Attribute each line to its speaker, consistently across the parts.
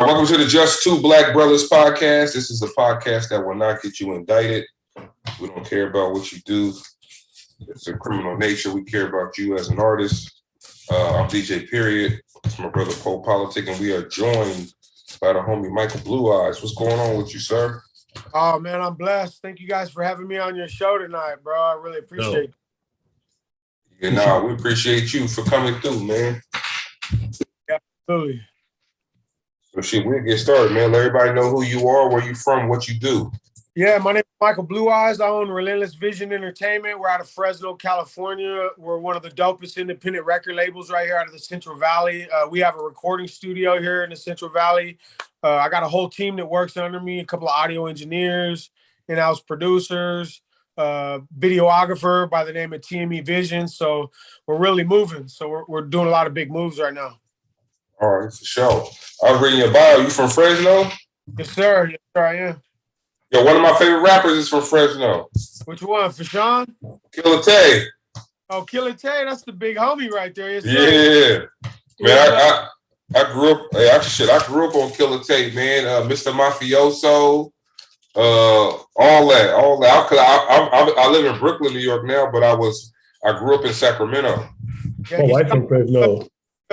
Speaker 1: Welcome to the Just Two Black Brothers podcast. This is a podcast that will not get you indicted. We don't care about what you do. It's a criminal nature. We care about you as an artist. I'm DJ Period. It's my brother popolitickin. We are joined by the homie Michael BluEyez. What's going on with you, sir?
Speaker 2: Oh, man, I'm blessed. Thank you guys for having me on your show tonight, bro. I really appreciate it.
Speaker 1: Yeah, we appreciate you for coming through, man.
Speaker 2: Yeah, absolutely.
Speaker 1: So shit, we'll get started, man. Let everybody know who you are, where you from, what you do.
Speaker 2: Yeah, my name is Michael BluEyez. I own Relentless Vision Entertainment. We're out of Fresno, California. We're one of the dopest independent record labels right here out of the Central Valley. We have a recording studio here in the Central Valley. I got a whole team that works under me, a couple of audio engineers, in-house producers, videographer by the name of TME Vision. So we're really moving. So we're doing a lot of big moves right now.
Speaker 1: All right, for sure. I was reading your bio. You from Fresno?
Speaker 2: Yes, sir. Yes, sir, I am.
Speaker 1: Yo, one of my favorite rappers is from Fresno.
Speaker 2: Which one? Fashawn?
Speaker 1: Killer Tay.
Speaker 2: Oh, Killer Tay, that's the big homie right there. Yes,
Speaker 1: sir. Yeah. Man, I grew up, I grew up on Killer Tay, man. Mr. Mafioso, all that. I live in Brooklyn, New York now, but I grew up in Sacramento.
Speaker 2: Yeah,
Speaker 3: I'm from Fresno.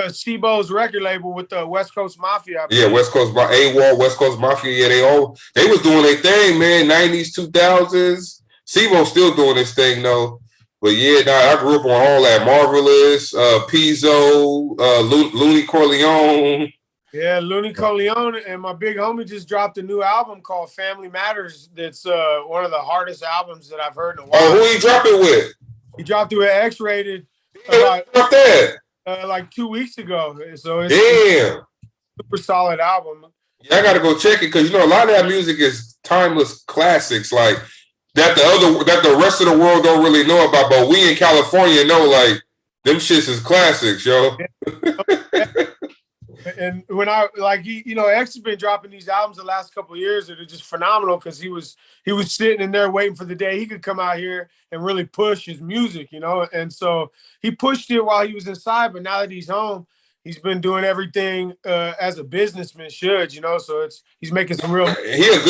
Speaker 2: Sibo's record label with the West Coast Mafia.
Speaker 1: Yeah, West Coast AWOL, West Coast Mafia. Yeah, they was doing their thing, man. 90s, 2000s. Sibo's still doing this thing though. But yeah, I grew up on all that. Marvelous, Pizzo, Looney Corleone.
Speaker 2: Yeah, Looney Corleone, and my big homie just dropped a new album called Family Matters. That's one of the hardest albums that I've heard in a while.
Speaker 1: Oh, who he dropped it with?
Speaker 2: He dropped it with X-Rated. Like 2 weeks ago. So it's a super solid album.
Speaker 1: Yeah, I gotta go check it because a lot of that music is timeless classics, like that the rest of the world don't really know about, but we in California know, like them shits is classics, yo.
Speaker 2: And when X has been dropping these albums the last couple of years that are just phenomenal because he was sitting in there waiting for the day he could come out here and really push his music, and so he pushed it while he was inside, but now that he's home, he's been doing everything as a businessman should, so he's making some real.
Speaker 1: He a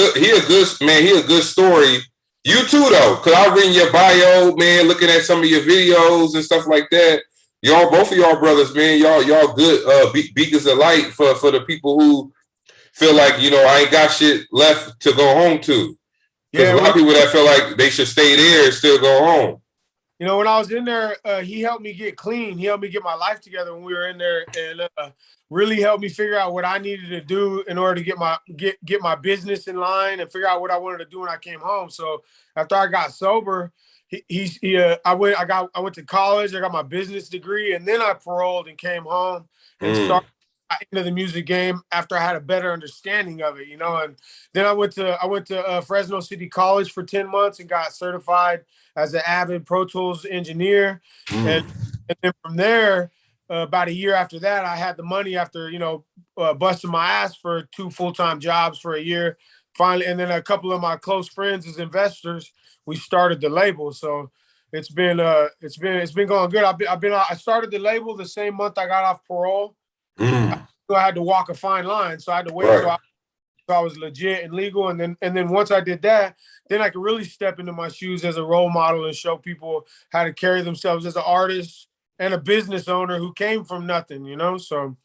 Speaker 1: good story. You too though, because I read your bio, man, looking at some of your videos and stuff like that. Y'all, both of y'all brothers, man, y'all good beacons of light for the people who feel like, I ain't got shit left to go home to. Because a lot of people that feel like they should stay there and still go home.
Speaker 2: When I was in there, he helped me get clean. He helped me get my life together when we were in there, and really helped me figure out what I needed to do in order to get my business in line and figure out what I wanted to do when I came home. So after I got sober, I went to college. I got my business degree, and then I paroled and came home and started into the music game after I had a better understanding of it, And then I went to Fresno City College for 10 months and got certified as an avid Pro Tools engineer, and then from there, about a year after that, I had the money after busting my ass for 2 full-time jobs for a year, finally, and then a couple of my close friends as investors. We started the label, so it's been going good. I started the label the same month I got off parole. So I had to walk a fine line, so I had to wait until I was legit and legal, and then once I did that, then I could really step into my shoes as a role model and show people how to carry themselves as an artist and a business owner who came from nothing, So.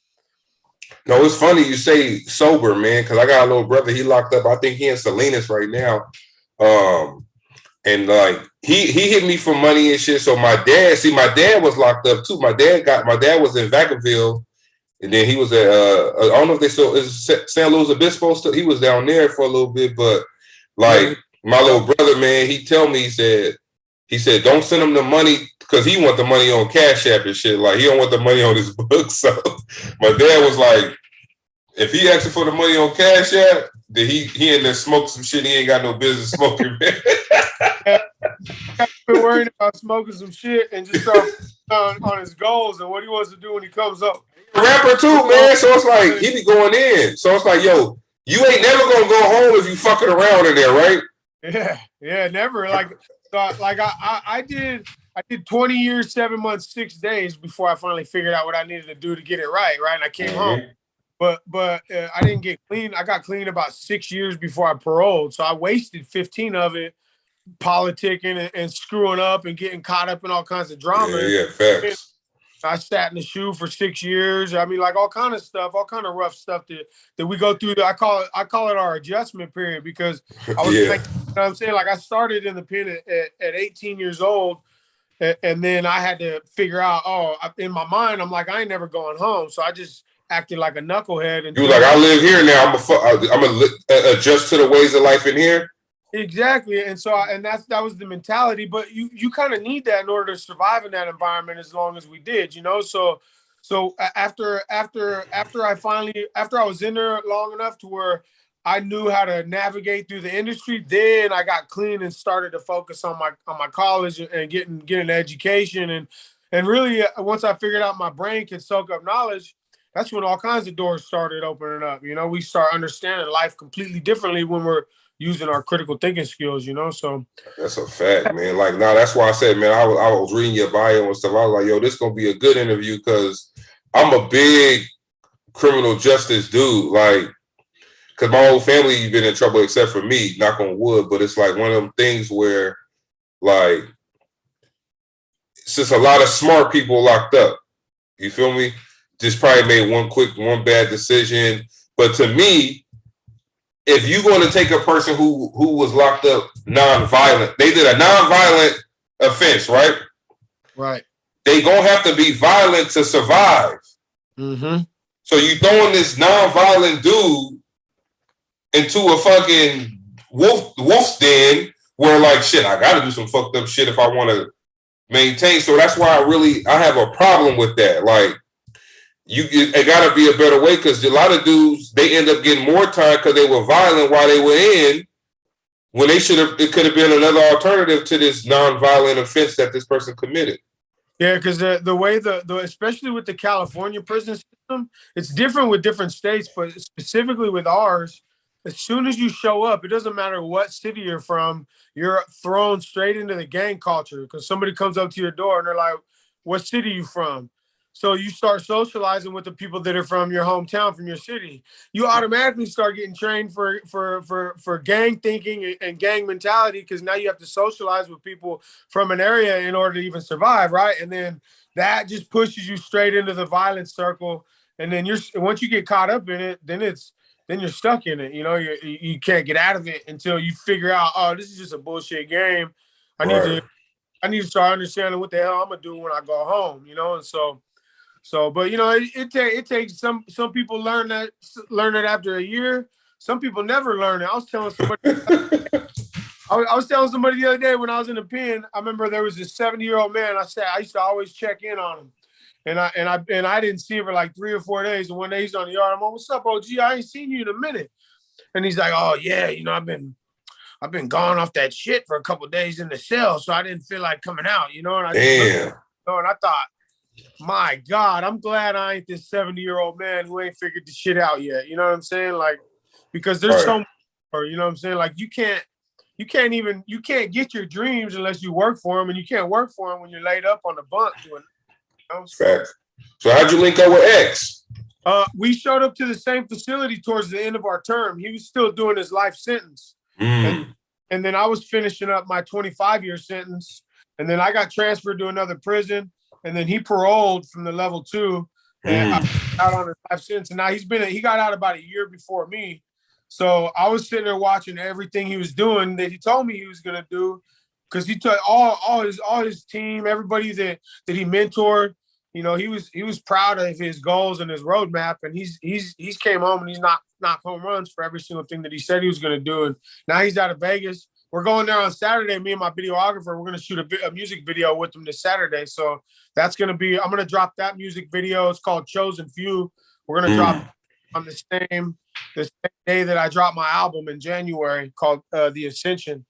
Speaker 1: No, it's funny you say sober, man, because I got a little brother. He locked up. I think he in Salinas right now. And like he hit me for money and shit. So my dad was locked up too. My dad was in Vacaville, and then he was at I don't know if they still is San Luis Obispo still. He was down there for a little bit, but like my little brother, man, he said don't send him the money because he want the money on Cash App and shit. Like he don't want the money on his book. So my dad was like, if he asking for the money on Cash App, then he in there smoke some shit he ain't got no business smoking, man.
Speaker 2: I've been worrying about smoking some shit and just start on his goals and what he wants to do when he comes up.
Speaker 1: A rapper too, man. So it's like he be going in. So it's like, yo, you ain't never gonna go home if you fucking around in there, right?
Speaker 2: Yeah, never. I did 20 years, 7 months, 6 days before I finally figured out what I needed to do to get it right. And I came home. but I didn't get clean. I got clean about 6 years before I paroled, so I wasted 15 of it politicking and screwing up and getting caught up in all kinds of drama.
Speaker 1: Yeah,
Speaker 2: And
Speaker 1: facts.
Speaker 2: I sat in the shoe for 6 years. I mean, like all kind of stuff, all kind of rough stuff that we go through. I call it our adjustment period because I was
Speaker 1: Yeah.
Speaker 2: like, you know what I'm saying? Like I started in the pen at 18 years old. And then I had to figure out, in my mind, I'm like, I ain't never going home. So I just acted like a knucklehead
Speaker 1: You
Speaker 2: until
Speaker 1: like, I live here now. I'm gonna adjust to the ways of life in here.
Speaker 2: exactly. And so, that was the mentality. But you kind of need that in order to survive in that environment as long as we did, you know. So after I was in there long enough to where I knew how to navigate through the industry, then I got clean and started to focus on my college and getting an education and really once I figured out my brain could soak up knowledge, that's when all kinds of doors started opening up. You know, we start understanding life completely differently when we're using our critical thinking skills, you know. So
Speaker 1: That's a fact, man. Like, no, that's why I said, man, I was reading your bio and stuff. I was like, yo, this gonna be a good interview because I'm a big criminal justice dude. Like, because my whole family been in trouble except for me, knock on wood. But it's like one of them things where, like, it's just a lot of smart people locked up. You feel me? Just probably made one bad decision. But to me, if you're going to take a person who was locked up non-violent, they did a non-violent offense, right?
Speaker 2: right.
Speaker 1: They gonna have to be violent to survive.
Speaker 2: Mm-hmm.
Speaker 1: So you throwing this non-violent dude into a fucking wolf's den where like shit, I gotta do some fucked up shit if I want to maintain. So that's why I have a problem with that. Like it gotta be a better way because a lot of dudes they end up getting more time because they were violent while they were in when they should have. It could have been another alternative to this non-violent offense that this person committed.
Speaker 2: Yeah, because the way the especially with the California prison system, it's different with different states, but specifically with ours, as soon as you show up, it doesn't matter what city you're from, you're thrown straight into the gang culture because somebody comes up to your door and they're like, "What city you from?" So you start socializing with the people that are from your hometown, from your city. You automatically start getting trained for gang thinking and gang mentality because now you have to socialize with people from an area in order to even survive, right? And then that just pushes you straight into the violence circle. And then once you get caught up in it, then you're stuck in it. You know, you can't get out of it until you figure out, oh, this is just a bullshit game. I need
Speaker 1: Right.
Speaker 2: to I need to start understanding what the hell I'm gonna do when I go home. You know, and but you know, it takes some people learn it after a year. Some people never learn it. I was telling somebody. I was telling somebody the other day when I was in the pen. I remember there was this 70-year-old man. I said I used to always check in on him, and I didn't see him for like 3 or 4 days. And one day he's on the yard. I'm like, "What's up, OG? I ain't seen you in a minute." And he's like, "Oh yeah, you know I've been gone off that shit for a couple of days in the cell, so I didn't feel like coming out, you know." And I just looked, and I thought, my God, I'm glad I ain't this 70-year-old man who ain't figured the shit out yet. You know what I'm saying? Like, because there's so much more, you know what I'm saying? Like you can't get your dreams unless you work for them, and you can't work for them when you're laid up on the bunk doing it. You know?
Speaker 1: So how'd you link up with X?
Speaker 2: We showed up to the same facility towards the end of our term. He was still doing his life sentence. And then I was finishing up my 25-year sentence. And then I got transferred to another prison. And then he paroled from the level 2 and out on his life sentence. And now he got out about a year before me. So I was sitting there watching everything he was doing that he told me he was gonna do, because he took all his team, everybody that he mentored. You know, he was proud of his goals and his roadmap, and he's came home and he's knocked home runs for every single thing that he said he was gonna do. And now he's out of Vegas. We're going there on Saturday. Me and my videographer, we're going to shoot a music video with him this Saturday. So that's going to be, I'm going to drop that music video. It's called Chosen Few. We're going to drop on the same day that I dropped my album in January called The Ascension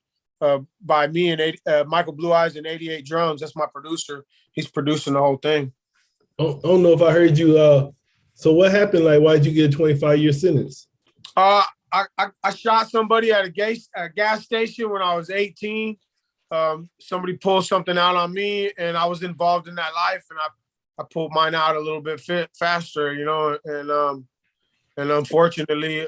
Speaker 2: by me and Michael BluEyez and 88 Drums. That's my producer. He's producing the whole thing.
Speaker 3: I don't know if I heard you. So what happened? Like, why did you get a 25-year sentence?
Speaker 2: I shot somebody at a gas station when I was 18. Somebody pulled something out on me, and I was involved in that life, and I pulled mine out a little bit faster, you know. And unfortunately,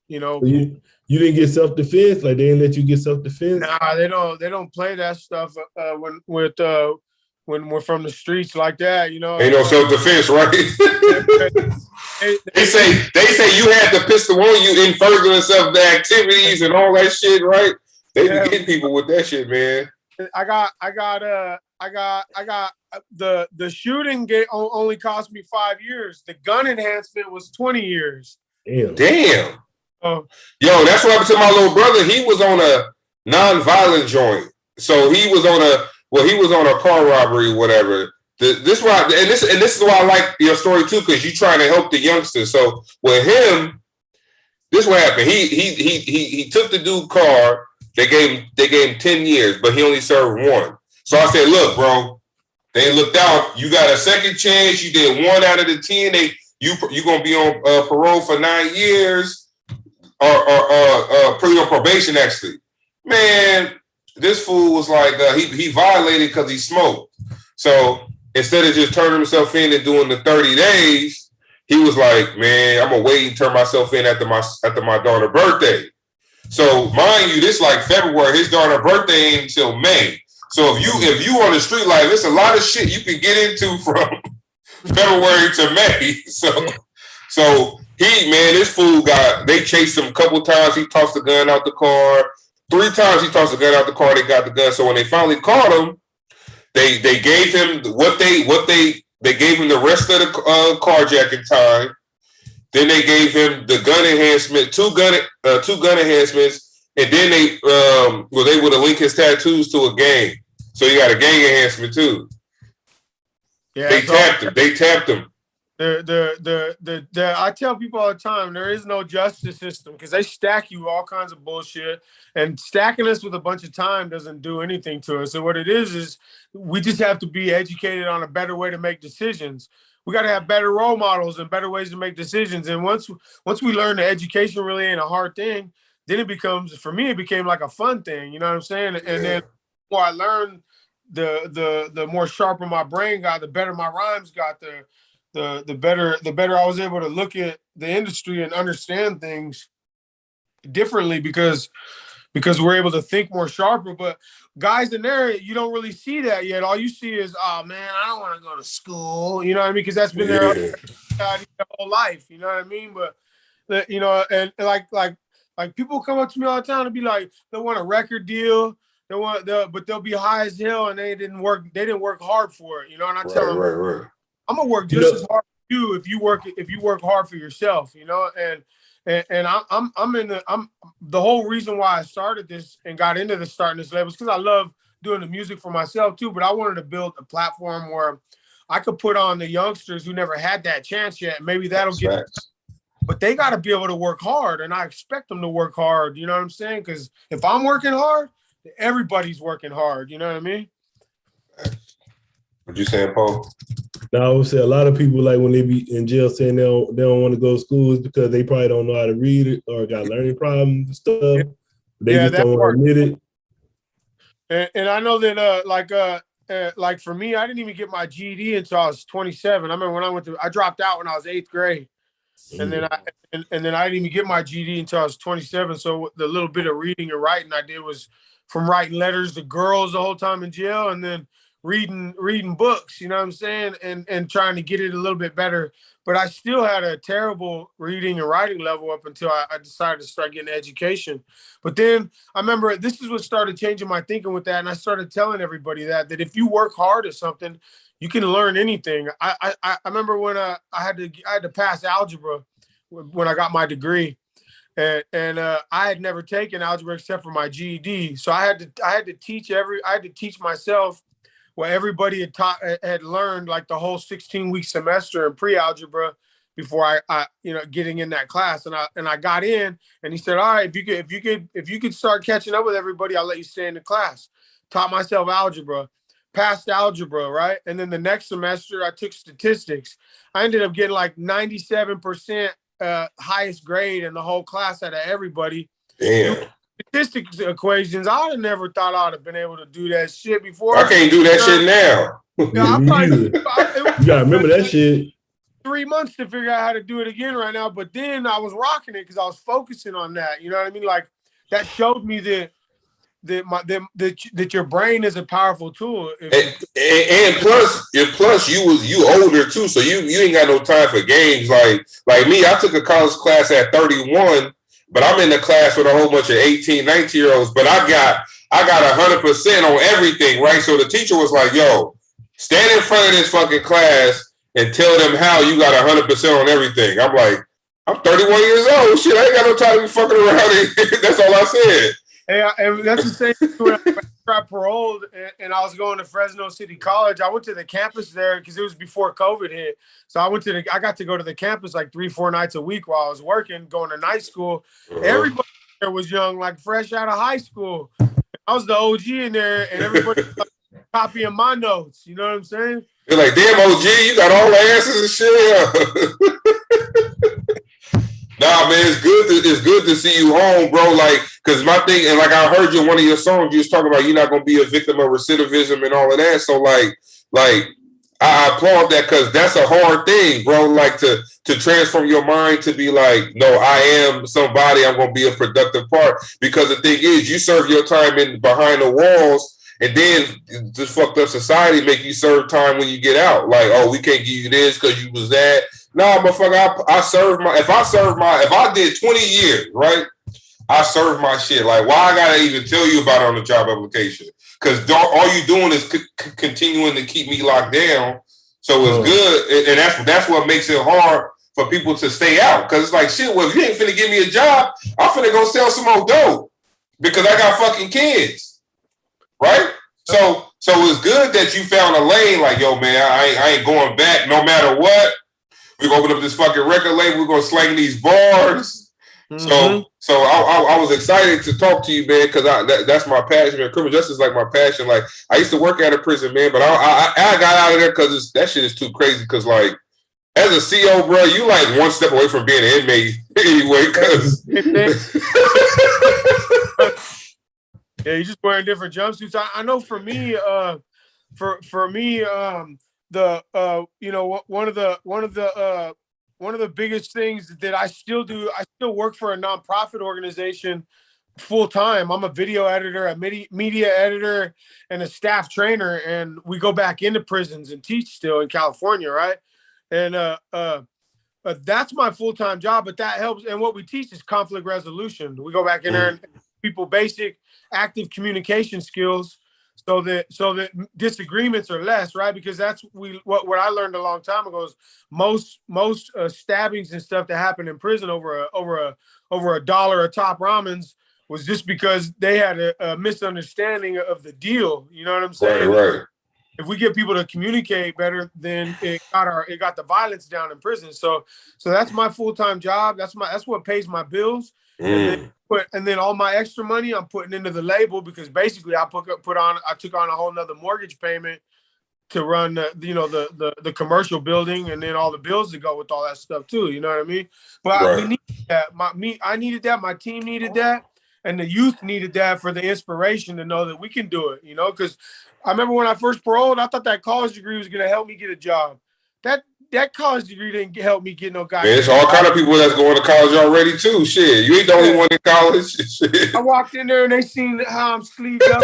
Speaker 2: you know,
Speaker 3: So you didn't get self-defense? Like they didn't let you get self-defense?
Speaker 2: nah, they don't play that stuff when we're from the streets like that, you know.
Speaker 1: Ain't no self-defense, right? They say you had the pistol on you in furtherance of the activities and all that shit, right? They be getting people with that shit, man.
Speaker 2: I got the shooting only cost me 5 years. The gun enhancement was 20 years.
Speaker 1: Damn. Yo, that's what happened to my little brother. He was on a non-violent joint. So he was on a car robbery or whatever. This is why I like your story too, because you're trying to help the youngsters. So with him, this is what happened. He took the dude's car. They gave him 10 years, but he only served 1. So I said, look, bro, they looked out. You got a second chance. You did 1 out of the 10. You're gonna be on parole for 9 years, or pretty on probation actually. Man, this fool was like he violated because he smoked. So instead of just turning himself in and doing the 30 days, he was like, man, I'm gonna wait and turn myself in after my daughter's birthday. So mind you, this like February, his daughter's birthday ain't until May. So if you on the street life, there's a lot of shit you can get into from February to May. So this fool they chased him a couple times. He tossed the gun out the car. 3 times he tossed the gun out the car. They got the gun. So when they finally caught him, they gave him they gave him the rest of the carjacking time. Then they gave him the gun enhancement, 2 gun enhancements, and then they was able to link his tattoos to a gang. So he got a gang enhancement too. Yeah, they tapped him.
Speaker 2: I tell people all the time, there is no justice system because they stack you all kinds of bullshit, and stacking us with a bunch of time doesn't do anything to us. So what it is we just have to be educated on a better way to make decisions. We got to have better role models and better ways to make decisions. And once we learn that education really ain't a hard thing, then it became like a fun thing. You know what I'm saying? And then the more I learned, the more sharper my brain got, the better my rhymes got, the better I was able to look at the industry and understand things differently because we're able to think more sharper. But guys in there, you don't really see that yet. All you see is, oh man, I don't want to go to school. You know what I mean? Because that's been their whole life. You know what I mean? But you know, and like people come up to me all the time and be like, they want a record deal. But they'll be high as hell and they didn't work hard for it. You know, and I tell them, right. I'm gonna work just as hard for you if you work hard for yourself. You know, and I'm the whole reason why I started this and got into starting this label is because I love doing the music for myself too. But I wanted to build a platform where I could put on the youngsters who never had that chance yet. Maybe that'll get. But they got to be able to work hard, and I expect them to work hard. You know what I'm saying? Because if I'm working hard, everybody's working hard. You know what I mean?
Speaker 1: What you saying, Paul?
Speaker 3: Now, I would say a lot of people, like when they be in jail saying they don't want to go to school because they probably don't know how to read it or got learning problems and stuff. They just don't want to admit
Speaker 2: it. And I know that like for me, I didn't even get my GED until I was 27. I remember when I dropped out when I was 8th grade. And then I didn't even get my GED until I was 27. So the little bit of reading and writing I did was from writing letters to girls the whole time in jail, and then reading books, you know what I'm saying, and trying to get it a little bit better. But I still had a terrible reading and writing level up until I decided to start getting education. But then I remember this is what started changing my thinking with that, and I started telling everybody that if you work hard at something, you can learn anything. I remember when I had to pass algebra when I got my degree, and I had never taken algebra except for my GED. So I had to teach myself what everybody had learned, like the whole 16-week semester in pre-algebra before I getting in that class. And I got in, and he said, all right, if you could start catching up with everybody, I'll let you stay in the class. Taught myself algebra. Passed algebra, right? And then the next semester I took statistics. I ended up getting like 97% highest grade in the whole class out of everybody.
Speaker 1: Damn.
Speaker 2: Statistics equations, I would have never thought I'd have been able to do that shit before.
Speaker 1: I can't do that shit now.
Speaker 3: You gotta remember that shit.
Speaker 2: 3 months to figure out how to do it again right now. But then I was rocking it because I was focusing on that. You know what I mean? Like that showed me that your brain is a powerful tool.
Speaker 1: And plus you older too, so you ain't got no time for games. Like me, I took a college class at 31, but I'm in the class with a whole bunch of 18, 19-year-olds. But I got 100% on everything, right? So the teacher was like, "Yo, stand in front of this fucking class and tell them how you got 100% on everything." I'm like, I'm 31 years old. Shit, I ain't got no time to be fucking around. That's all I said.
Speaker 2: And that's the same thing when I got paroled and I was going to Fresno City College. I went to the campus there because it was before COVID hit. So I got to go to the campus like 3-4 nights a week while I was working, going to night school. Everybody there was young, like fresh out of high school. I was the OG in there, and everybody was copying my notes. You know what I'm saying?
Speaker 1: They're like, damn, OG, you got all the answers and shit. Nah, man, it's good to see you home, bro. Like, cause my thing, and like I heard you in one of your songs, you was talking about you're not gonna be a victim of recidivism and all of that. So like I applaud that because that's a hard thing, bro. Like to transform your mind to be like, no, I am somebody. I'm gonna be a productive part. Because the thing is, you serve your time in behind the walls, and then just fucked up society make you serve time when you get out. Like, oh, we can't give you this because you was that. No, motherfucker, if I did 20 years, right? I served my shit. Like, why I gotta even tell you about it on the job application? Because all you doing is continuing to keep me locked down. So it's good, and that's what makes it hard for people to stay out. Because it's like, shit, well, if you ain't finna give me a job, I'm finna go sell some more dope because I got fucking kids, right? So it's good that you found a lane. Like, yo, man, I ain't going back no matter what. We're gonna open up this fucking record label. We're gonna slang these bars. Mm-hmm. So I was excited to talk to you, man, because that's my passion. Man. Criminal justice is like my passion. Like I used to work at a prison, man, but I got out of there because that shit is too crazy. Because like as a CO, bro, you like one step away from being an inmate anyway. Because
Speaker 2: yeah, you just wearing different jumpsuits. I know for me, one of the biggest things that I still do, I still work for a nonprofit organization full time. I'm a video editor, a media editor, and a staff trainer, and we go back into prisons and teach still in California, right? And that's my full time job, but that helps. And what we teach is conflict resolution. We go back in there and people basic active communication skills. So that disagreements are less, right? Because that's what I learned a long time ago is most stabbings and stuff that happen in prison over a dollar a top ramens was just because they had a misunderstanding of the deal. You know what I'm saying?
Speaker 1: Right.
Speaker 2: If we get people to communicate better, then it got the violence down in prison. So that's my full-time job. That's what pays my bills. And then all my extra money I'm putting into the label because basically I took on a whole nother mortgage payment to run the commercial building and then all the bills that go with all that stuff too. You know what I mean? But we needed that. I needed that. My team needed that, and the youth needed that for the inspiration to know that we can do it. You know, because I remember when I first paroled, I thought that college degree was going to help me get a job. That college degree didn't help me get no guy.
Speaker 1: There's all kind of people that's going to college already too. Shit, you ain't the only one in college. Shit.
Speaker 2: I walked in there and they seen how I'm sleeved up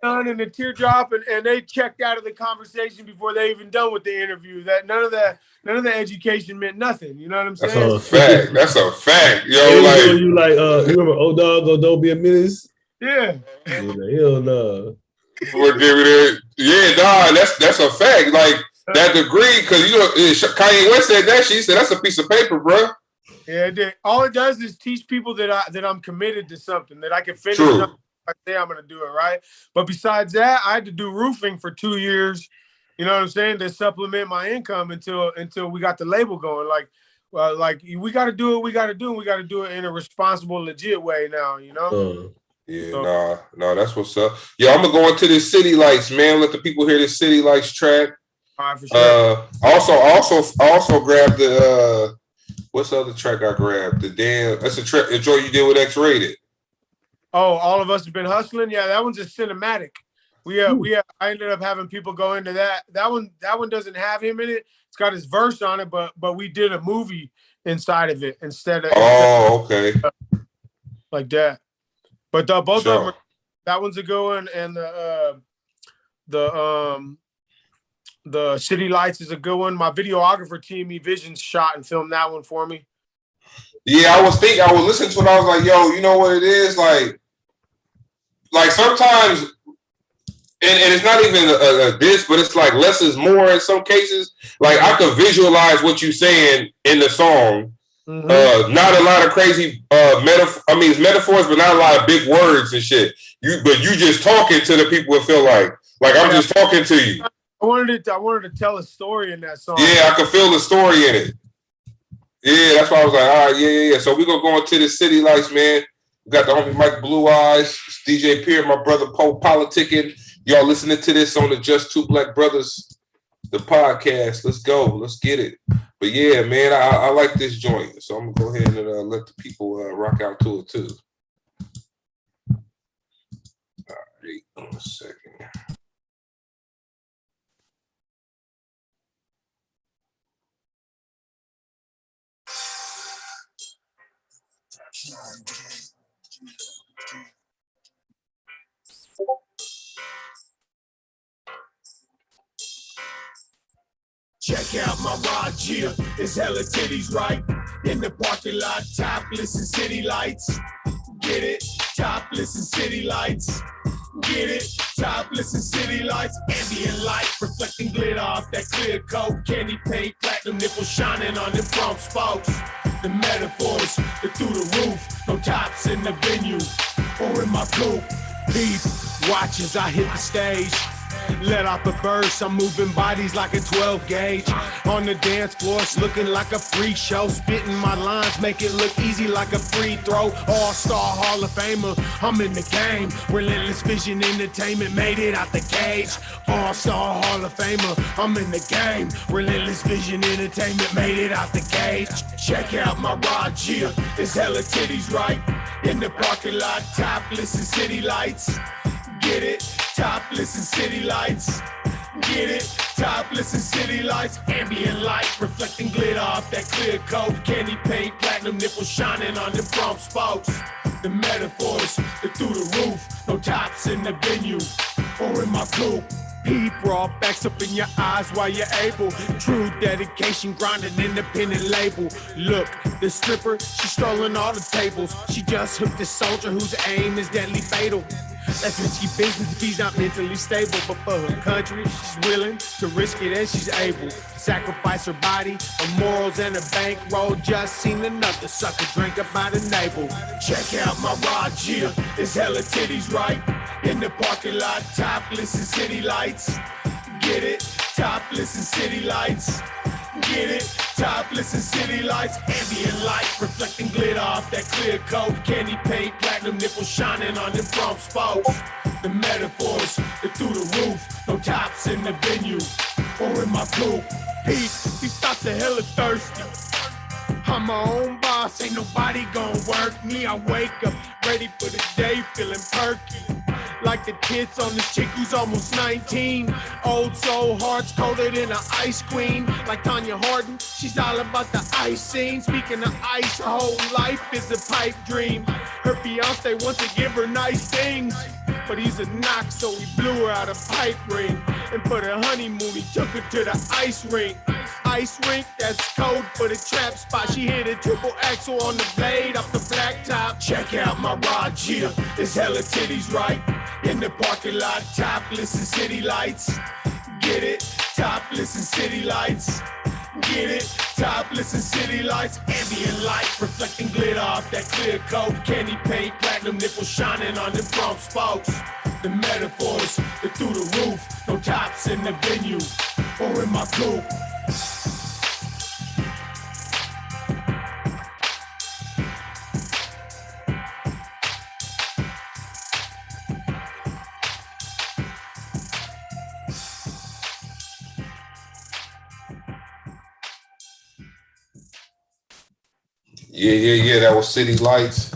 Speaker 2: and the teardrop, and they checked out of the conversation before they even done with the interview. That none of the education meant nothing. You know what I'm saying?
Speaker 1: That's a fact. Yo,
Speaker 3: you remember Old Dog or Don't Be a Menace?
Speaker 2: Yeah.
Speaker 3: Hell no.
Speaker 1: Yeah, nah, that's a fact. Like. That degree, because Kanye West said that. She said that's a piece of paper, bro.
Speaker 2: Yeah, it did. All it does is teach people that I'm committed to something, that I can finish. I say I'm going to do it, right? But besides that, I had to do roofing for 2 years. You know what I'm saying? To supplement my income until we got the label going. Like we got to do it. We got to do it in a responsible, legit way now. You know.
Speaker 1: Yeah, no, that's what's up. Yeah, I'm gonna go into the City Lights, man. Let the people hear this City Lights track.
Speaker 2: All right, for sure.
Speaker 1: Also grabbed the what's the other track I grabbed? That's a joint you did with X-Rated.
Speaker 2: Oh, All of Us Have Been Hustling. Yeah, that one's a cinematic. I ended up having people go into that. That one doesn't have him in it. It's got his verse on it, but we did a movie inside of it instead of
Speaker 1: okay,
Speaker 2: like that. But both
Speaker 1: sure.
Speaker 2: of them, that one's a good one, and the City Lights is a good one. My videographer, TME Visions, shot and filmed that one for me.
Speaker 1: Yeah, I was listening to it. I was like, yo, you know what it is? Like sometimes, and it's not even a diss, but it's like less is more in some cases. Like I could visualize what you're saying in the song. Mm-hmm. Not a lot of crazy it's metaphors, but not a lot of big words and shit. But you just talking to the people that feel like I'm just talking to you.
Speaker 2: I wanted to tell a story in that song.
Speaker 1: Yeah, I could feel the story in it. Yeah, that's why I was like, all right, yeah. So we're gonna go into the City Lights, man. We got the homie Mike BluEyez, DJ Pierre, my brother popolitickin. Y'all listening to this on the Just Two Black Brothers, the podcast. Let's go. Let's get it. But yeah, man, I like this joint. So I'm gonna go ahead and let the people rock out to it too. All right, 1 second.
Speaker 4: Check out my rod, yeah, it's hella titties, right? In the parking lot, topless and city lights. Get it? Topless and city lights. Get it? Topless and city lights. Ambient light, reflecting glitter off that clear coat. Candy paint, platinum nipples shining on them front spokes. The metaphors, they're through the roof. No tops in the venue or in my coupe. Peep, watch as I hit the stage. Let off a burst, I'm moving bodies like a 12 gauge. On the dance floor, it's looking like a freak show. Spitting my lines, make it look easy like a free throw. All-star Hall of Famer, I'm in the game. Relentless Vision Entertainment made it out the cage. All-star Hall of Famer, I'm in the game. Relentless Vision Entertainment made it out the cage. Check out my rod, yeah, it's hella titties, right? In the parking lot, topless and city lights. Get it? Topless and city lights. Get it? Topless and city lights. Ambient light, reflecting glitter off that clear coat. Candy paint, platinum nipples shining on them front spokes. The metaphors, they're through the roof. No tops in the venue or in my coupe. Peep raw facts up in your eyes while you're able. True dedication, grinding independent label. Look, the stripper, she's strolling all the tables. She just hooked a soldier whose aim is deadly fatal. That's risky business if he's not mentally stable. But for her country, she's willing to risk it and she's able to sacrifice her body, her morals, and her bankroll. Just seen another sucker drink up by the navel. Check out my rod, yeah, it's hella titties, right? In the parking lot, topless and city lights. Get it? Topless and city lights. Get it? Topless and city lights. Ambient light, reflecting glitter off that clear coat. Candy paint, platinum nipples shining on them front spokes. The metaphors, they're through the roof. No tops in the venue or in my coupe. Pete, these thoughts are hella thirsty. I'm my own boss, ain't nobody gon' work me. I wake up ready for the day, feeling perky. Like the tits on this chick who's almost 19. Old soul, hearts colder than an ice queen. Like Tanya Hardin, she's all about the ice scene. Speaking of ice, her whole life is a pipe dream. Her fiance wants to give her nice things, but he's a knock, so he blew her out a pipe ring. And for the honeymoon, he took her to the ice rink. Ice rink, that's code for the trap spot. She hit a triple axle on the blade off the blacktop. Check out my rod, yeah, it's hella titties, right? In the parking lot, topless and city lights. Get it? Topless and city lights. Get it? Topless and city lights. Ambient light, reflecting glitter off that clear coat. Candy paint, platinum nipples shining on them front spokes. The metaphors, they're through the roof. No tops in the venue or in my coupe.
Speaker 1: Yeah. That was City Lights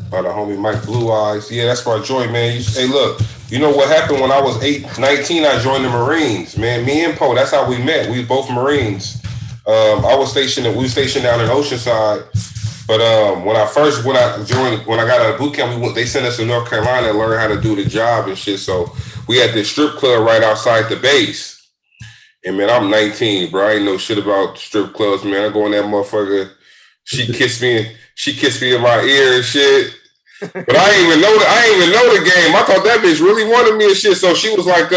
Speaker 1: by the homie Mike BluEyez. Yeah, that's my joint, man. Hey, look, You know what happened when I was 19? I joined the Marines, man. Me and Poe, that's how we met. We both Marines. We were stationed down in Oceanside. But when I got out of boot camp, they sent us to North Carolina to learn how to do the job and shit. So we had this strip club right outside the base. And man, I'm 19, bro. I ain't know shit about strip clubs, man. I go in that motherfucker. She kissed me in my ear and shit. But I ain't even know the game. I thought that bitch really wanted me and shit. So she was like,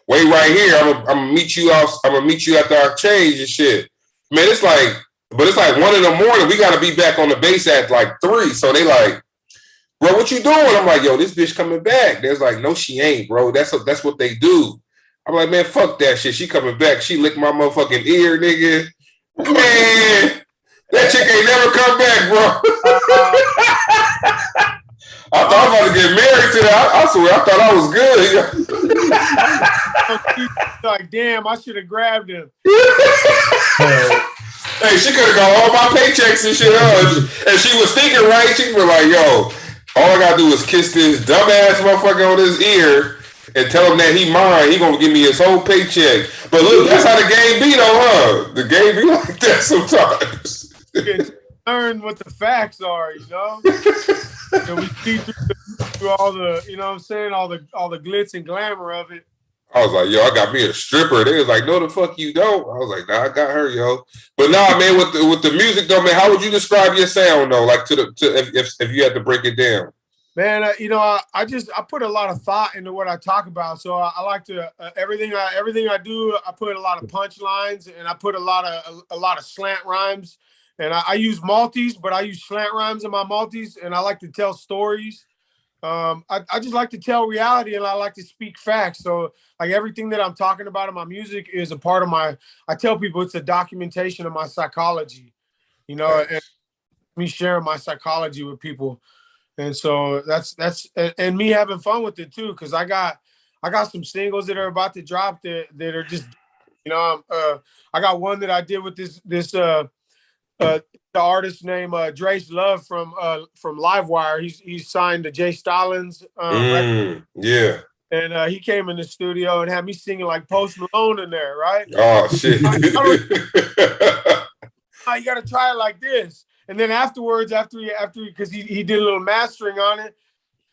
Speaker 1: wait right here. I'm gonna meet you after I change and shit. Man, it's like 1 a.m. We gotta be back on the base at like 3. So they like, bro, what you doing? I'm like, yo, this bitch coming back. They're like, no, she ain't, bro. That's what they do. I'm like, man, fuck that shit. She coming back. She licked my motherfucking ear, nigga. Man, that chick ain't never come back, bro. I thought I was about to get married to that. I swear, I thought I was good.
Speaker 2: Like, damn, I should have grabbed him.
Speaker 1: Hey, she could have got all my paychecks and shit. And she was thinking, right? She was like, yo, all I gotta do is kiss this dumbass motherfucker on his ear and tell him that he mine. He gonna give me his whole paycheck. But look, that's how the game be though, huh? The game be like that sometimes.
Speaker 2: Learn what the facts are, you know? And we see through all the, you know what I'm saying, all the glitz and glamour of it.
Speaker 1: I was like, yo, I got me a stripper. They was like, no, the fuck you don't. I was like, nah, I got her, yo. But nah, man, with the music though, man, how would you describe your sound though? Like if you had to break it down.
Speaker 2: Man, you know, I put a lot of thought into what I talk about. So I like to everything I do. I put a lot of punchlines and I put a lot of slant rhymes. And I use multis, but I use slant rhymes in my multis. And I like to tell stories. I just like to tell reality, and I like to speak facts. So like everything that I'm talking about in my music is a part of I tell people it's a documentation of my psychology, you know, and me sharing my psychology with people. And so that's and me having fun with it too, because I got some singles that are about to drop that are just, you know, I got one that I did with this the artist named Drace Love from Livewire. He's signed to Jay Stalin's record.
Speaker 1: Yeah.
Speaker 2: And he came in the studio and had me singing like Post Malone in there, right?
Speaker 1: Oh shit.
Speaker 2: You gotta try it like this. And then afterwards, because he did a little mastering on it,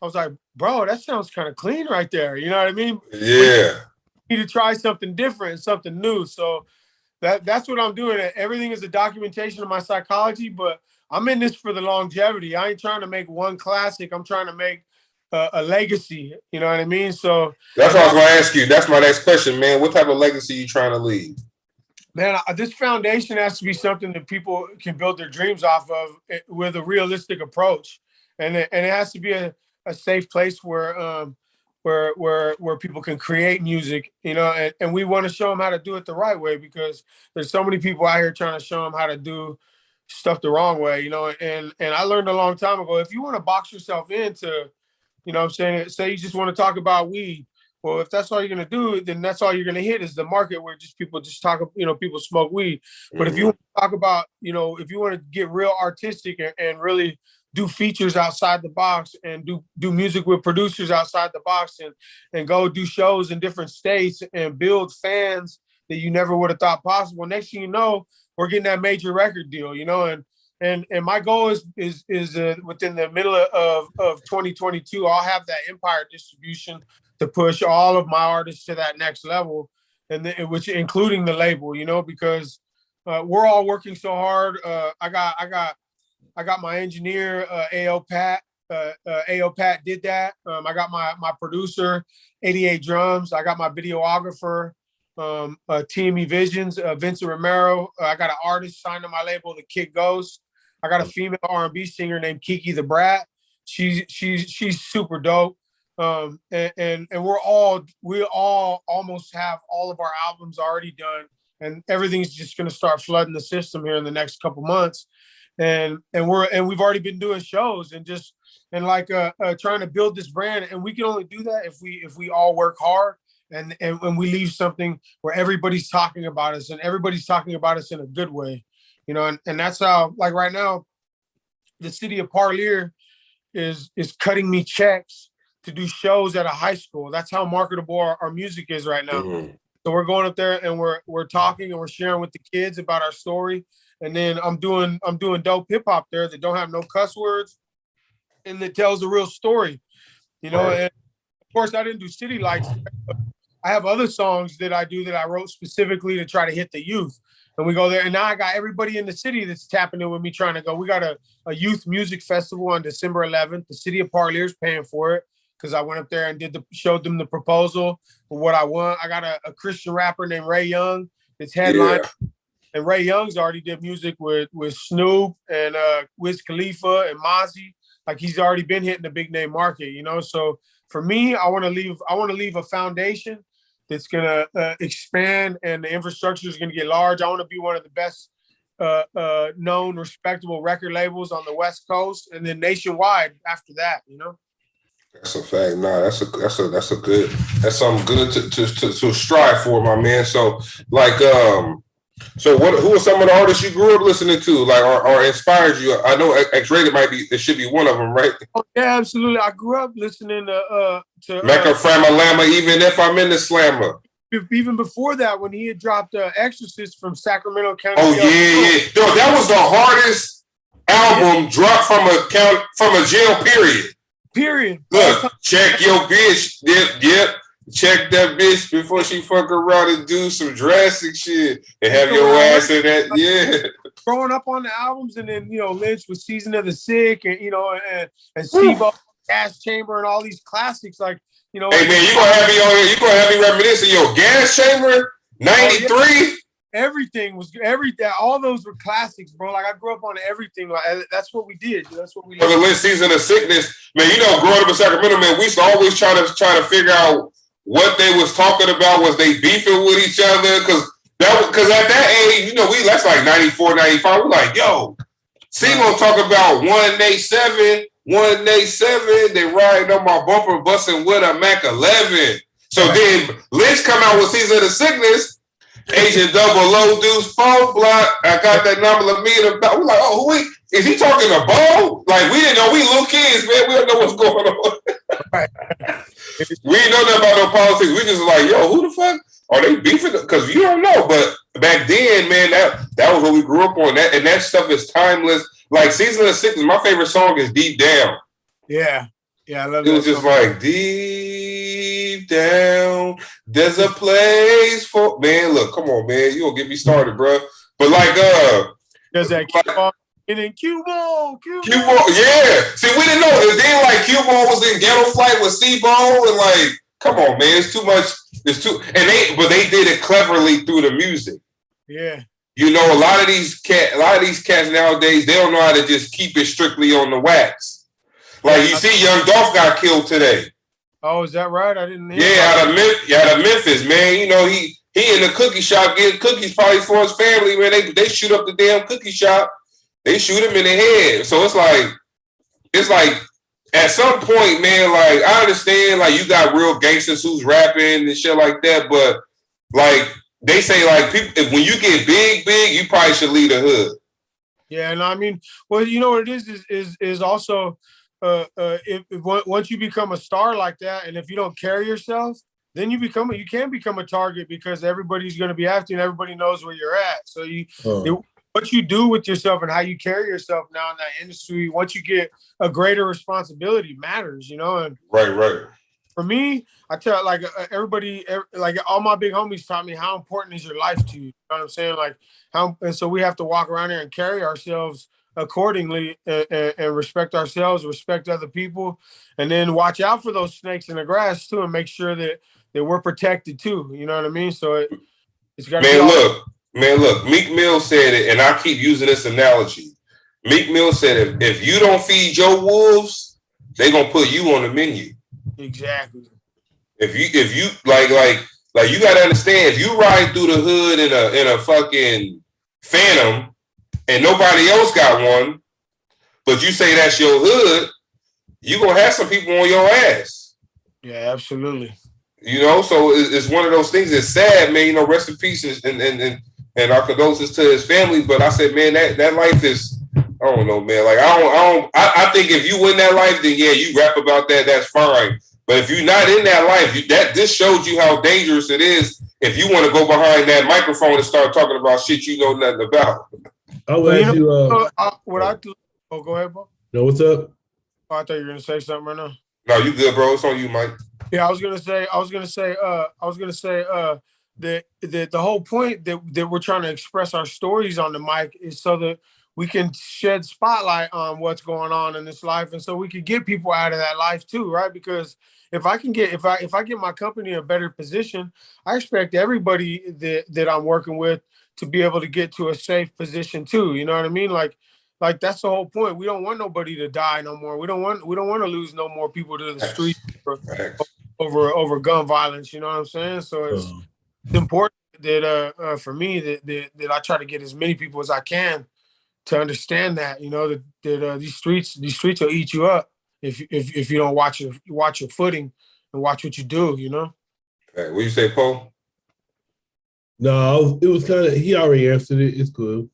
Speaker 2: I was like, bro, that sounds kind of clean right there. You know what I mean?
Speaker 1: Yeah.
Speaker 2: You need to try something different, something new. So that's what I'm doing. Everything is a documentation of my psychology, but I'm in this for the longevity. I ain't trying to make one classic. I'm trying to make a legacy. You know what I mean? So
Speaker 1: that's what I was going to ask you. That's my next question, man. What type of legacy you trying to leave?
Speaker 2: Man, this foundation has to be something that people can build their dreams off of with a realistic approach, and it has to be a safe place where people can create music, you know, and we want to show them how to do it the right way, because there's so many people out here trying to show them how to do stuff the wrong way, you know, and I learned a long time ago, if you want to box yourself into, you know what I'm saying, say you just want to talk about weed, well, if that's all you're going to do, then that's all you're going to hit is the market where people talk, you know, people smoke weed. But if you want to talk about, you know, if you want to get real artistic and really do features outside the box and do music with producers outside the box and go do shows in different states and build fans that you never would have thought possible. Next thing you know, we're getting that major record deal, you know, and my goal is within the middle of 2022, I'll have that empire distribution to push all of my artists to that next level, and which including the label, you know, because we're all working so hard. I got my engineer, A.O. Pat. A.O. Pat did that. I got my producer, 88 Drums. I got my videographer, TME Visions, Vincent Romero. I got an artist signed to my label, The Kid Ghost. I got a female R&B singer named Kiki the Brat. She's super dope. And we all almost have all of our albums already done, and everything's just going to start flooding the system here in the next couple months. And we've already been doing shows and trying to build this brand. And we can only do that if we all work hard and we leave something where everybody's talking about us, and everybody's talking about us in a good way, you know. And that's how, like right now, the city of Parlier is cutting me checks to do shows at a high school. That's how marketable our music is right now.
Speaker 1: Mm-hmm.
Speaker 2: So we're going up there and we're talking and we're sharing with the kids about our story. And then I'm doing dope hip hop there that don't have no cuss words and that tells a real story, you know.
Speaker 1: Right.
Speaker 2: And of course, I didn't do City Lights. I have other songs that I do that I wrote specifically to try to hit the youth. And we go there, and now I got everybody in the city that's tapping in with me trying to go. We got a youth music festival on December 11th. The city of Parlier paying for it because I went up there and showed them the proposal for what I want. I got a Christian rapper named Ray Young that's headlining. Yeah. And Ray Young's already did music with Snoop and Wiz Khalifa and Mozzie. Like he's already been hitting the big name market, you know. So for me, I want to leave a foundation that's gonna expand, and the infrastructure is gonna get large. I want to be one of the best known, respectable record labels on the West Coast, and then nationwide after that. You know.
Speaker 1: That's a fact. Nah, that's something good to strive for, my man. So like so who are some of the artists you grew up listening to, like, or inspired you? I know X-Rated it should be one of them, right?
Speaker 2: Oh, yeah, absolutely. I grew up listening to
Speaker 1: Mecca Framma Lamma, Even If I'm in the Slammer.
Speaker 2: Even before that, when he had dropped Exorcist from Sacramento County.
Speaker 1: Oh yeah. No, that was the hardest album dropped from a jail period. Look, check your bitch. Yep. Check that bitch before she fuck around and do some drastic shit and have your ass in that. Yeah.
Speaker 2: Growing up on the albums, and then Lynch with Season of the Sick, and and Steve-O, Gas Chamber, and all these classics. Like
Speaker 1: hey man, you gonna have me on here. You gonna have me reminiscing your Gas Chamber '93.
Speaker 2: Oh, yeah. Everything was all those were classics, bro. Like I grew up on everything. Like that's what we did. That's what we.
Speaker 1: For the Lynch Season of Sickness, man. Growing up in Sacramento, man, we used to always try to figure out what they was talking about. Was they beefing with each other? Because at that age, that's like 94, 95. We're like, yo, C-Lo talk about 187, they riding on my bumper, busting with a Mac 11. So then Lynch come out with Season of the Sickness, Agent Double Low Deuce 4 Block. I got that number of me in the back. We're like, oh, is he talking to Bo? Like, we didn't know. We little kids, man. We don't know what's going on. We didn't know nothing about no politics. We just like, yo, who the fuck are they beefing? Because you don't know. But back then, man, that was what we grew up on. And that stuff is timeless. Like Season of the Sickness, my favorite song is Deep Down.
Speaker 2: Yeah, I love it.
Speaker 1: It was just like deep down, there's a place for man. Look, come on, man, you gonna get me started, bro. But like,
Speaker 2: does that keep on? And then Q-Ball,
Speaker 1: yeah. See, we didn't know. And then like Q-Ball was in Ghetto Flight with C-Ball, and like, come on, man, it's too much. But they did it cleverly through the music.
Speaker 2: Yeah.
Speaker 1: A lot of these cats nowadays, they don't know how to just keep it strictly on the wax. Like you see, Young Dolph got killed today.
Speaker 2: Oh, is that right? I didn't hear.
Speaker 1: Yeah, out of Memphis, man. He in the cookie shop getting cookies probably for his family, man. They shoot up the damn cookie shop. They shoot him in the head. So it's like at some point, man, like I understand, like you got real gangsters who's rapping and shit like that, but like they say, like people, when you get big, you probably should leave the hood.
Speaker 2: Yeah, and I mean, well, what it is also if once you become a star like that, and if you don't carry yourself, then you can become a target because everybody's going to be after you and everybody knows where you're at. So what you do with yourself and how you carry yourself now in that industry, once you get a greater responsibility matters, And
Speaker 1: Right.
Speaker 2: For me, I tell like everybody, like all my big homies taught me how important is your life to you. You know what I'm saying? Like and so we have to walk around here and carry ourselves accordingly and respect ourselves, respect other people, and then watch out for those snakes in the grass too, and make sure that we're protected too. You know what I mean? So it's got to
Speaker 1: look, Meek Mill said it, and I keep using this analogy. Meek Mill said, if you don't feed your wolves, they're gonna put you on the menu.
Speaker 2: Exactly.
Speaker 1: If you like you gotta understand, if you ride through the hood in a fucking Phantom and nobody else got one, but you say that's your hood, you gonna have some people on your ass.
Speaker 2: Yeah, absolutely.
Speaker 1: So it's one of those things. It's sad, man. Rest in peace and our condolences to his family. But I said, man, that life is, I don't know, man. Like I think if you win that life, then yeah, you rap about that. That's fine. But if you're not in that life, this showed you how dangerous it is if you want to go behind that microphone and start talking about shit you know nothing about.
Speaker 3: I will ask you.
Speaker 2: Go ahead, bro.
Speaker 3: No, what's up?
Speaker 2: Oh, I thought you were gonna say something right now.
Speaker 1: No, you good, bro. It's on you, Mike.
Speaker 2: Yeah, I was gonna say that the whole point that we're trying to express our stories on the mic is so that we can shed spotlight on what's going on in this life, and so we can get people out of that life too, right? Because if I get my company in a better position, I expect everybody that I'm working with to be able to get to a safe position too. You know what I mean? Like that's the whole point. We don't want nobody to die no more. We don't want to lose no more people to the street over gun violence. You know what I'm saying? So it's important that for me that I try to get as many people as I can to understand that, you know, that these streets will eat you up if you don't watch your footing and watch what you do, you know.
Speaker 1: Hey, what you say, Paul?
Speaker 3: No, it was kind of, he already answered it. It's cool.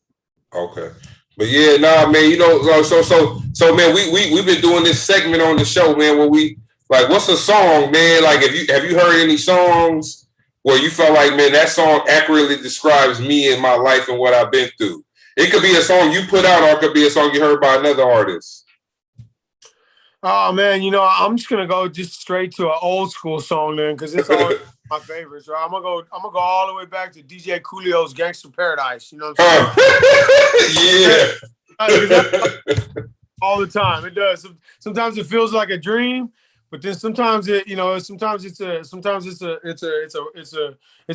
Speaker 1: Okay. But yeah, nah, man, you know, so man, we've been doing this segment on the show, man, where we like, what's a song, man? Like, have you heard any songs where you felt like, man, that song accurately describes me and my life and what I've been through? It could be a song you put out, or it could be a song you heard by another artist.
Speaker 2: Oh man, you know, I'm just gonna go just straight to an old school song then, because it's all my favorites, right? I'm gonna go all the way back to DJ Coolio's "Gangster Paradise." You know what I'm saying? Yeah. All the time, it does. Sometimes it feels like a dream, but then sometimes it's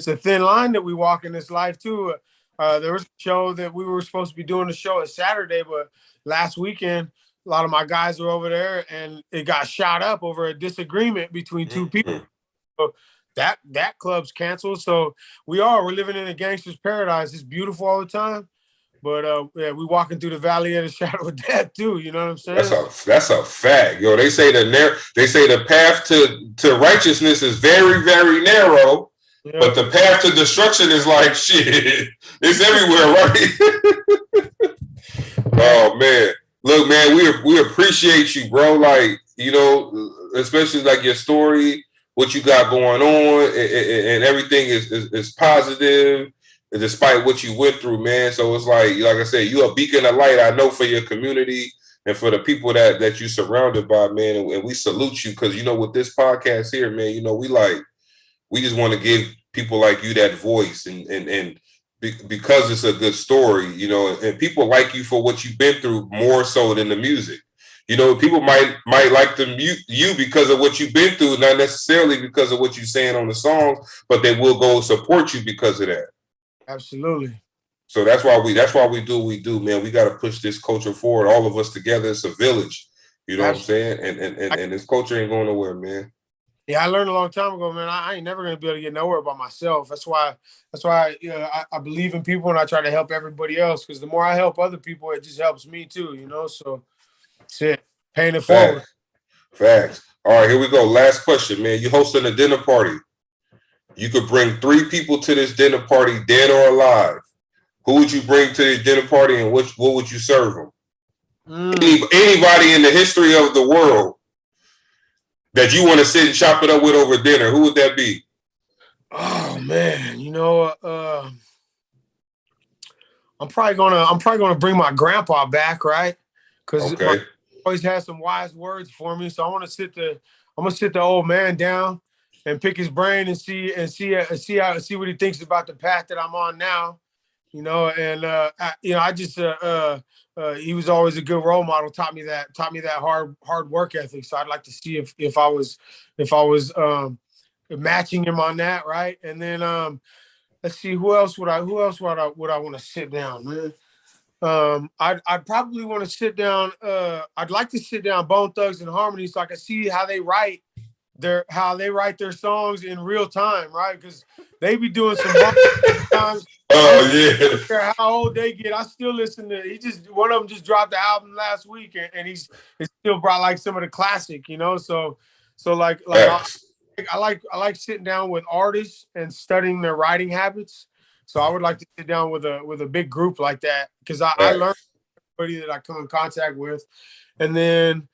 Speaker 2: a thin line that we walk in this life too. There was a show that we were supposed to be doing the show on Saturday, but last weekend a lot of my guys were over there and it got shot up over a disagreement between two people. So that club's canceled. So we're living in a gangster's paradise. It's beautiful all the time. But yeah, we walking through the valley of the shadow of death too. You know what I'm saying?
Speaker 1: That's a fact, yo. They say the path to righteousness is very, very narrow, but the path to destruction is like shit. It's everywhere, right? Oh man, look, man, we appreciate you, bro. Like, you know, especially like your story, what you got going on, and everything is positive. Despite what you went through, man. So it's like I said, you a beacon of light, I know, for your community and for the people that you surrounded by, man. And we salute you because, you know, with this podcast here, man, you know, we just want to give people like you that voice and because it's a good story, you know, and people like you for what you've been through more so than the music. You know, people might like you because of what you've been through, not necessarily because of what you're saying on the songs, but they will go support you because of that.
Speaker 2: Absolutely.
Speaker 1: So that's why we do what we do, man. We got to push this culture forward. All of us together. It's a village. You know what I'm saying? And this culture ain't going nowhere, man.
Speaker 2: Yeah, I learned a long time ago, man. I ain't never gonna be able to get nowhere by myself. That's why I believe in people and I try to help everybody else, because the more I help other people, it just helps me too, you know. So that's it. Paying it forward.
Speaker 1: Facts. All right, here we go. Last question, man. You hosting a dinner party. You could bring 3 people to this dinner party, dead or alive. Who would you bring to this dinner party, and what would you serve them? Anybody in the history of the world that you want to sit and chop it up with over dinner, who would that be?
Speaker 2: Oh man, you know, I'm probably gonna bring my grandpa back, right? Because he always has some wise words for me. So I'm gonna sit the old man down and pick his brain and see what he thinks about the path that I'm on now, you know. And he was always a good role model. Taught me that hard work ethic. So I'd like to see if I was matching him on that, right? And then let's see, who else would I want to sit down, man? I'd probably want to sit down. I'd like to sit down Bone Thugs and Harmony so I can see how they write their songs in real time, right? Because they be doing some times. Oh yeah. I don't care how old they get, I still listen to. One of them just dropped the album last week, and it still brought like some of the classic, you know. So like I like sitting down with artists and studying their writing habits. So I would like to sit down with a big group like that, because I learn everybody that I come in contact with. And then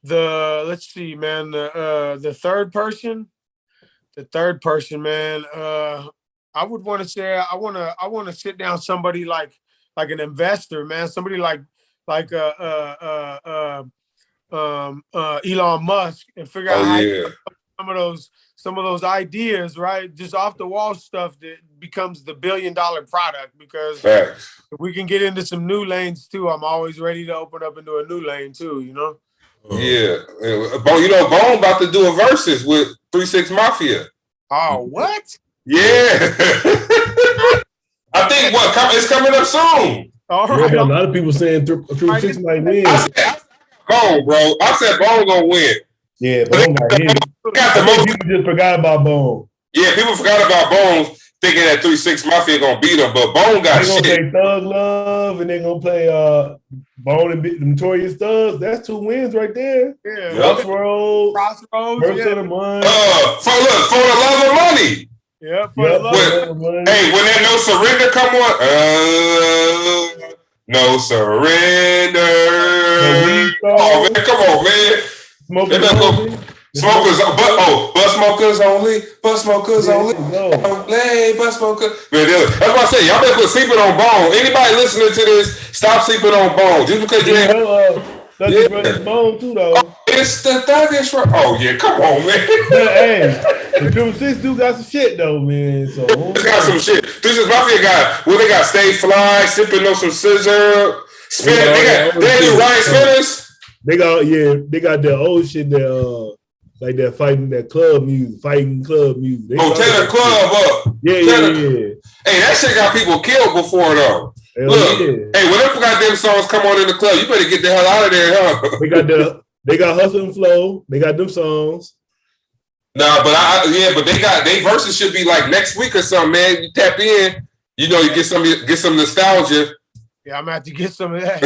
Speaker 2: let's see, man. The third person, man. I would want to say I want to sit down somebody like an investor, man. Somebody like Elon Musk, and figure out how you some of those ideas, right? Just off the wall stuff that becomes the $1 billion product. Because if we can get into some new lanes too, I'm always ready to open up into a new lane too, you know?
Speaker 1: Yeah. You know, Bone about to do a versus with 3 6 Mafia.
Speaker 2: Oh, what?
Speaker 1: Yeah. I think it's coming up soon.
Speaker 2: All right.
Speaker 3: A lot of people saying 3 6 might win.
Speaker 1: I said Bone, bro. I said Bone gonna win.
Speaker 3: Yeah, Bone got hit. People just forgot about Bone.
Speaker 1: Yeah, people forgot about Bone, thinking that 3 6 Mafia gonna beat him, but Bone got shit.
Speaker 3: They gonna play Thug Love, and they gonna play Bone and Notorious Thugs. That's 2 wins right there.
Speaker 2: Yeah.
Speaker 3: Crossroads.
Speaker 2: First
Speaker 3: of the month.
Speaker 1: For the love of money.
Speaker 2: Yeah, for the love of money.
Speaker 1: Hey, when that No Surrender come on, No Surrender. Oh man, come on, man. Smokers, but smokers only, but smokers only. But smokers. Man, that's what I say. Y'all better quit sleeping on Bone. Anybody listening to this, stop sleeping on Bone. Just because you ain't.
Speaker 3: Bone too, though.
Speaker 1: Oh, it's the Thuggish. Oh yeah, come on, man.
Speaker 3: Hey, the 6 do got some shit though, man. So
Speaker 1: it's got some shit. 3 6 Mafia they got Stay Fly, sipping on some scissor, spin. They do Ryan Spinners.
Speaker 3: They got that old shit that like that fighting club music. Tear
Speaker 1: the club up.
Speaker 3: Yeah.
Speaker 1: Hey, that shit got people killed before though. Look, hey, when them goddamn songs come on in the club, you better get the hell out of there, huh?
Speaker 3: They got Hustle and Flow. They got them songs.
Speaker 1: Nah, but they verses should be like next week or something, man. You tap in, you know, you get some nostalgia.
Speaker 2: Yeah, I'm gonna have to get some of that.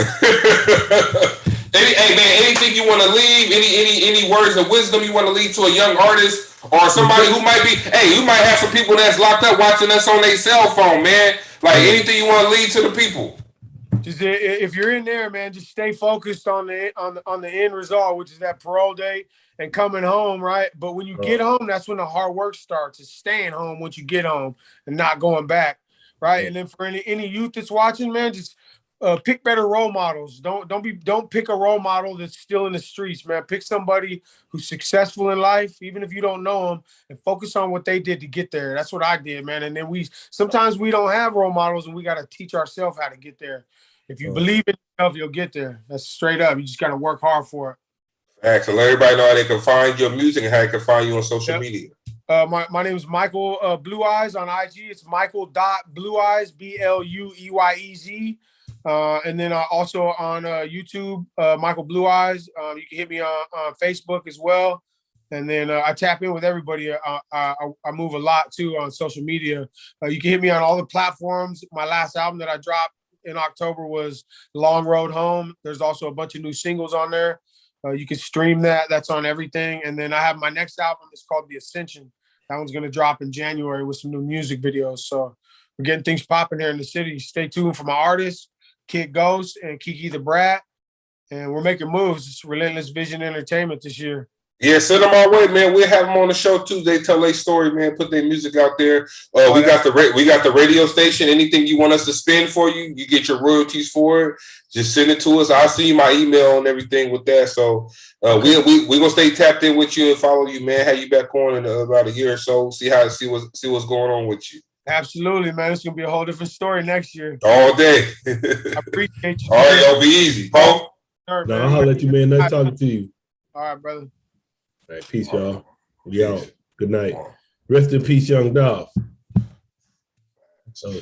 Speaker 1: Hey man, anything you want to leave? Any words of wisdom you want to leave to a young artist or somebody who might be? Hey, you might have some people that's locked up watching us on their cell phone, man. Like anything you want to leave to the people.
Speaker 2: Just if you're in there, man, just stay focused on the end result, which is that parole date and coming home, right? But when you get home, that's when the hard work starts. Is staying home once you get home and not going back, right? And then for any youth that's watching, man, just pick better role models. Don't pick a role model that's still in the streets, man. Pick somebody who's successful in life, even if you don't know them, and focus on what they did to get there. That's what I did, man. And then sometimes we don't have role models, and we got to teach ourselves how to get there. If you believe in yourself, you'll get there. That's straight up. You just got to work hard for it.
Speaker 1: Thanks. So let everybody know how they can find your music and how they can find you on social media.
Speaker 2: My name is Michael BluEyez on IG. It's Michael.BluEyez, BluEyez. And then also on YouTube, Michael BluEyez. You can hit me on Facebook as well. And then I tap in with everybody. I move a lot too on social media. You can hit me on all the platforms. My last album that I dropped in October was Long Road Home. There's also a bunch of new singles on there. You can stream that. That's on everything. And then I have my next album. It's called The Ascension. That one's going to drop in January with some new music videos. So we're getting things popping here in the city. Stay tuned for my artists, Kid Ghost and Kiki the Brat. And we're making moves. It's Relentless Vision Entertainment this year.
Speaker 1: Yeah, send them our way, man. We'll have them on the show too. They tell their story, man. Put their music out there. We got the radio station. Anything you want us to spin for you, you get your royalties for it. Just send it to us. I'll see my email and everything with that. So we gonna stay tapped in with you and follow you, man. Have you back on in about a year or so. See what's going on with you.
Speaker 2: Absolutely, man. It's gonna be a whole different story next year.
Speaker 1: All day.
Speaker 2: I appreciate you.
Speaker 1: All right, y'all be easy, Paul.
Speaker 3: No, I'll holler at you, man. Nice talking to you.
Speaker 2: All right, brother.
Speaker 3: All right, peace, y'all. We out. Good night. Rest in peace, Young Dolph.